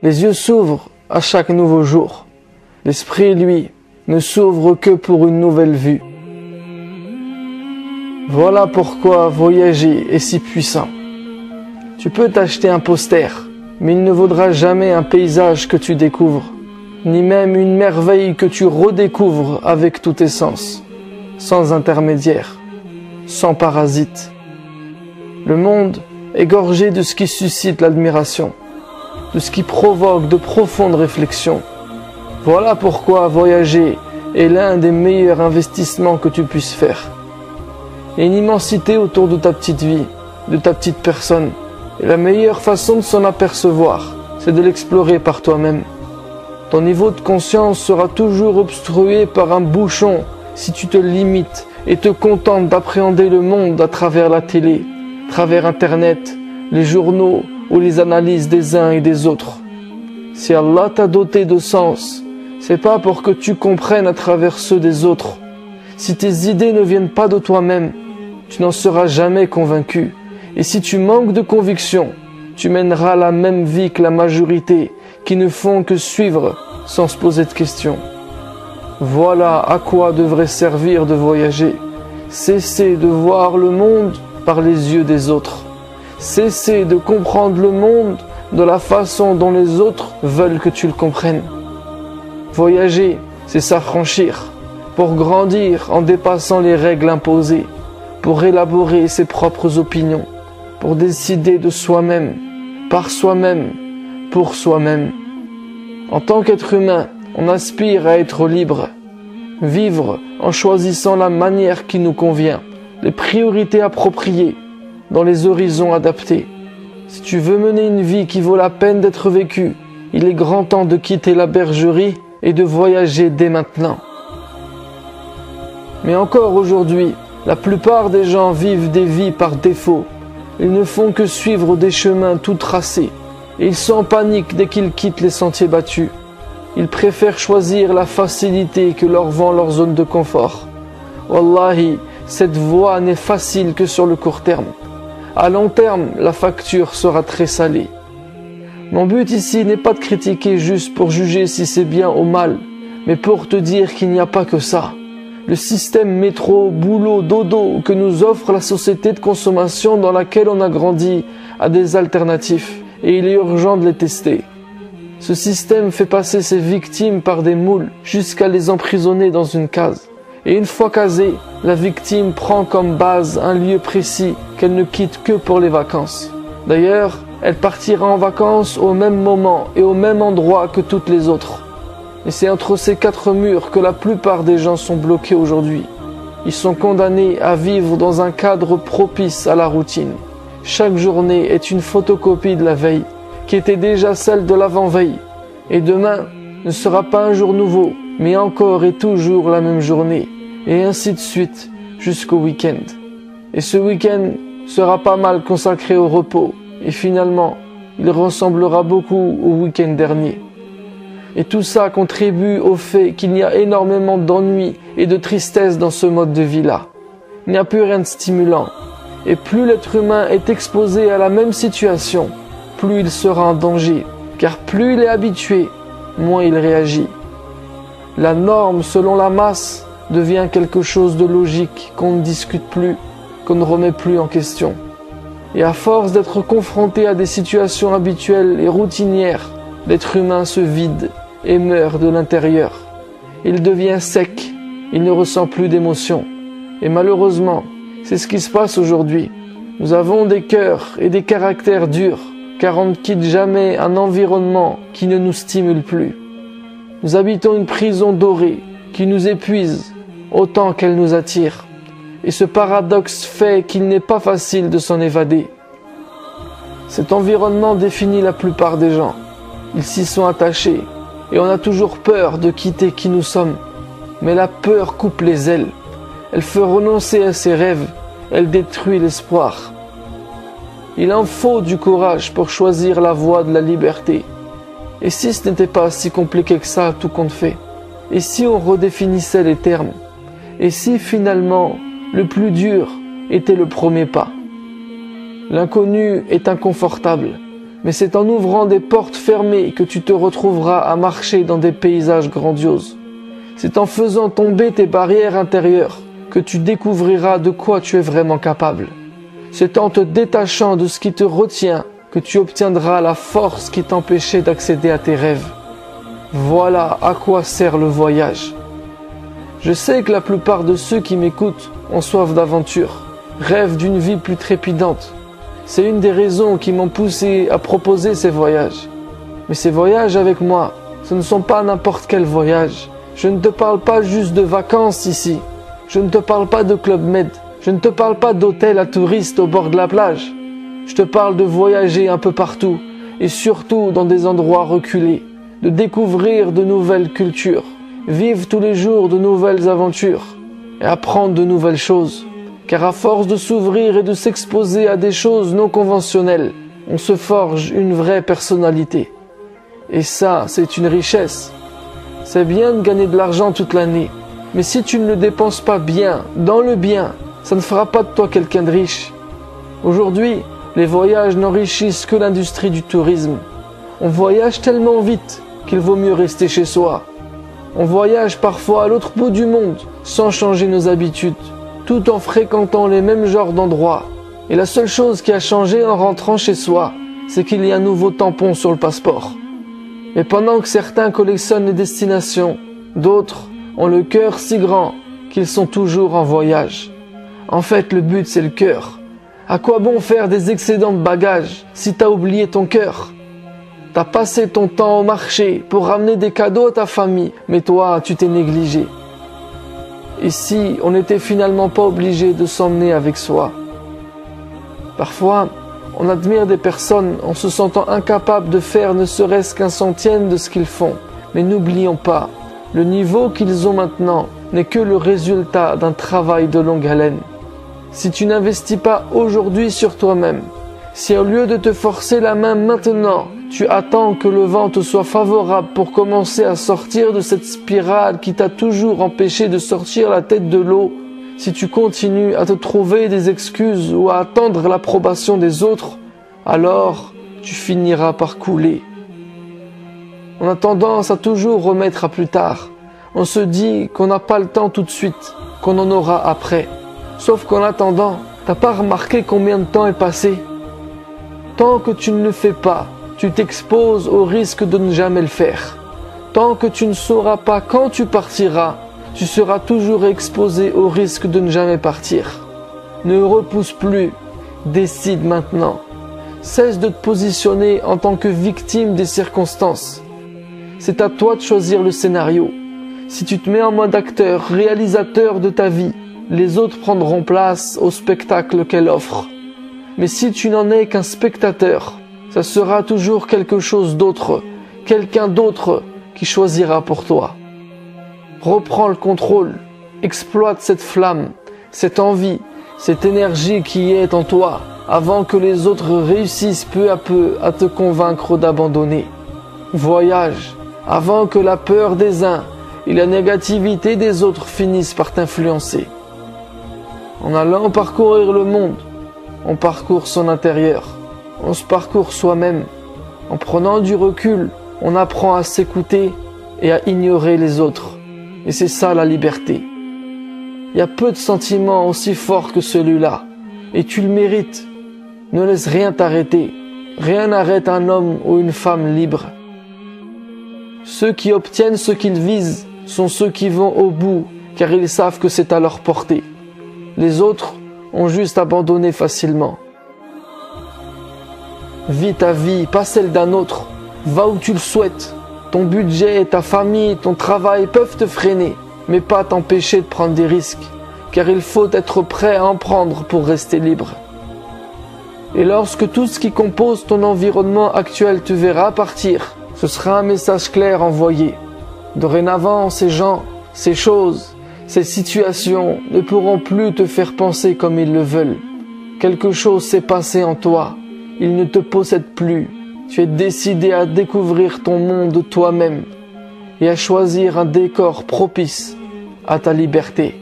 Les yeux s'ouvrent à chaque nouveau jour. L'esprit, lui, ne s'ouvre que pour une nouvelle vue. Voilà pourquoi voyager est si puissant. Tu peux t'acheter un poster, mais il ne vaudra jamais un paysage que tu découvres, ni même une merveille que tu redécouvres avec tous tes sens, sans intermédiaire, sans parasite. Le monde est gorgé de ce qui suscite l'admiration, de ce qui provoque de profondes réflexions. Voilà pourquoi voyager est l'un des meilleurs investissements que tu puisses faire. Il y a une immensité autour de ta petite vie, de ta petite personne. Et la meilleure façon de s'en apercevoir, c'est de l'explorer par toi-même. Ton niveau de conscience sera toujours obstrué par un bouchon si tu te limites et te contentes d'appréhender le monde à travers la télé, à travers Internet, les journaux ou les analyses des uns et des autres. Si Allah t'a doté de sens, c'est pas pour que tu comprennes à travers ceux des autres. Si tes idées ne viennent pas de toi-même, tu n'en seras jamais convaincu. Et si tu manques de conviction, tu mèneras la même vie que la majorité qui ne font que suivre sans se poser de questions. Voilà à quoi devrait servir de voyager. Cesser de voir le monde par les yeux des autres. Cesser de comprendre le monde de la façon dont les autres veulent que tu le comprennes. Voyager, c'est s'affranchir, pour grandir en dépassant les règles imposées, pour élaborer ses propres opinions, pour décider de soi-même, par soi-même, pour soi-même. En tant qu'être humain, on aspire à être libre, vivre en choisissant la manière qui nous convient, les priorités appropriées, dans les horizons adaptés. Si tu veux mener une vie qui vaut la peine d'être vécue, il est grand temps de quitter la bergerie et de voyager dès maintenant. Mais encore aujourd'hui, la plupart des gens vivent des vies par défaut. Ils ne font que suivre des chemins tout tracés. Et ils sont en panique dès qu'ils quittent les sentiers battus. Ils préfèrent choisir la facilité que leur vend leur zone de confort. Wallahi, cette voie n'est facile que sur le court terme. À long terme, la facture sera très salée. Mon but ici n'est pas de critiquer juste pour juger si c'est bien ou mal, mais pour te dire qu'il n'y a pas que ça. Le système métro, boulot, dodo que nous offre la société de consommation dans laquelle on a grandi a des alternatives et il est urgent de les tester. Ce système fait passer ses victimes par des moules jusqu'à les emprisonner dans une case. Et une fois casée, la victime prend comme base un lieu précis qu'elle ne quitte que pour les vacances. D'ailleurs, elle partira en vacances au même moment et au même endroit que toutes les autres. Et c'est entre ces quatre murs que la plupart des gens sont bloqués aujourd'hui. Ils sont condamnés à vivre dans un cadre propice à la routine. Chaque journée est une photocopie de la veille, qui était déjà celle de l'avant-veille. Et demain ne sera pas un jour nouveau, mais encore et toujours la même journée. Et ainsi de suite, jusqu'au week-end. Et ce week-end sera pas mal consacré au repos. Et finalement, il ressemblera beaucoup au week-end dernier. Et tout ça contribue au fait qu'il y a énormément d'ennui et de tristesse dans ce mode de vie-là. Il n'y a plus rien de stimulant. Et plus l'être humain est exposé à la même situation, plus il sera en danger. Car plus il est habitué, moins il réagit. La norme selon la masse devient quelque chose de logique qu'on ne discute plus, qu'on ne remet plus en question. Et à force d'être confronté à des situations habituelles et routinières, l'être humain se vide et meurt de l'intérieur. Il devient sec, il ne ressent plus d'émotion. Et malheureusement, c'est ce qui se passe aujourd'hui. Nous avons des cœurs et des caractères durs, car on ne quitte jamais un environnement qui ne nous stimule plus. Nous habitons une prison dorée qui nous épuise autant qu'elle nous attire. Et ce paradoxe fait qu'il n'est pas facile de s'en évader. Cet environnement définit la plupart des gens. Ils s'y sont attachés et on a toujours peur de quitter qui nous sommes. Mais la peur coupe les ailes. Elle fait renoncer à ses rêves. Elle détruit l'espoir. Il en faut du courage pour choisir la voie de la liberté. Et si ce n'était pas si compliqué que ça, tout compte fait? Et si on redéfinissait les termes? Et si finalement, le plus dur était le premier pas? L'inconnu est inconfortable, Mais c'est en ouvrant des portes fermées que tu te retrouveras à marcher dans des paysages grandioses. C'est en faisant tomber tes barrières intérieures que tu découvriras de quoi tu es vraiment capable. C'est en te détachant de ce qui te retient que tu obtiendras la force qui t'empêchait d'accéder à tes rêves. Voilà à quoi sert le voyage. Je sais que la plupart de ceux qui m'écoutent ont soif d'aventure, rêvent d'une vie plus trépidante. C'est une des raisons qui m'ont poussé à proposer ces voyages. Mais ces voyages avec moi, ce ne sont pas n'importe quel voyage. Je ne te parle pas juste de vacances ici. Je ne te parle pas de Club Med. Je ne te parle pas d'hôtel à touristes au bord de la plage. Je te parle de voyager un peu partout et surtout dans des endroits reculés, de découvrir de nouvelles cultures, vivre tous les jours de nouvelles aventures et apprendre de nouvelles choses. Car à force de s'ouvrir et de s'exposer à des choses non conventionnelles, on se forge une vraie personnalité. Et ça, c'est une richesse. C'est bien de gagner de l'argent toute l'année, mais si tu ne le dépenses pas bien, dans le bien, ça ne fera pas de toi quelqu'un de riche. Aujourd'hui, les voyages n'enrichissent que l'industrie du tourisme. On voyage tellement vite qu'il vaut mieux rester chez soi. On voyage parfois à l'autre bout du monde sans changer nos habitudes, tout en fréquentant les mêmes genres d'endroits. Et la seule chose qui a changé en rentrant chez soi, c'est qu'il y a un nouveau tampon sur le passeport. Mais pendant que certains collectionnent les destinations, d'autres ont le cœur si grand qu'ils sont toujours en voyage. En fait, le but, c'est le cœur. À quoi bon faire des excédents de bagages si t'as oublié ton cœur? T'as passé ton temps au marché pour ramener des cadeaux à ta famille, mais toi, tu t'es négligé. Et si on n'était finalement pas obligé de s'emmener avec soi? Parfois, on admire des personnes en se sentant incapable de faire ne serait-ce qu'un centième de ce qu'ils font. Mais n'oublions pas, le niveau qu'ils ont maintenant n'est que le résultat d'un travail de longue haleine. Si tu n'investis pas aujourd'hui sur toi-même, si au lieu de te forcer la main maintenant, tu attends que le vent te soit favorable pour commencer à sortir de cette spirale qui t'a toujours empêché de sortir la tête de l'eau, si tu continues à te trouver des excuses ou à attendre l'approbation des autres, alors tu finiras par couler. On a tendance à toujours remettre à plus tard. On se dit qu'on n'a pas le temps tout de suite, qu'on en aura après. Sauf qu'en attendant, t'as pas remarqué combien de temps est passé? Tant que tu ne le fais pas, tu t'exposes au risque de ne jamais le faire. Tant que tu ne sauras pas quand tu partiras, tu seras toujours exposé au risque de ne jamais partir. Ne repousse plus, décide maintenant. Cesse de te positionner en tant que victime des circonstances. C'est à toi de choisir le scénario. Si tu te mets en mode acteur, réalisateur de ta vie, les autres prendront place au spectacle qu'elle offre. Mais si tu n'en es qu'un spectateur, ça sera toujours quelque chose d'autre, quelqu'un d'autre qui choisira pour toi. Reprends le contrôle, exploite cette flamme, cette envie, cette énergie qui est en toi, avant que les autres réussissent peu à peu à te convaincre d'abandonner. Voyage, avant que la peur des uns et la négativité des autres finissent par t'influencer. En allant parcourir le monde, on parcourt son intérieur, on se parcourt soi-même. En prenant du recul, on apprend à s'écouter et à ignorer les autres. Et c'est ça la liberté. Il y a peu de sentiments aussi forts que celui-là, et tu le mérites. Ne laisse rien t'arrêter. Rien n'arrête un homme ou une femme libre. Ceux qui obtiennent ce qu'ils visent sont ceux qui vont au bout, car ils savent que c'est à leur portée. Les autres ont juste abandonné facilement. Vis ta vie, pas celle d'un autre. Va où tu le souhaites. Ton budget, ta famille, ton travail peuvent te freiner, mais pas t'empêcher de prendre des risques, car il faut être prêt à en prendre pour rester libre. Et lorsque tout ce qui compose ton environnement actuel te verra partir, ce sera un message clair envoyé. Dorénavant, ces gens, ces choses, ces situations ne pourront plus te faire penser comme ils le veulent. Quelque chose s'est passé en toi. Ils ne te possèdent plus. Tu es décidé à découvrir ton monde toi-même et à choisir un décor propice à ta liberté.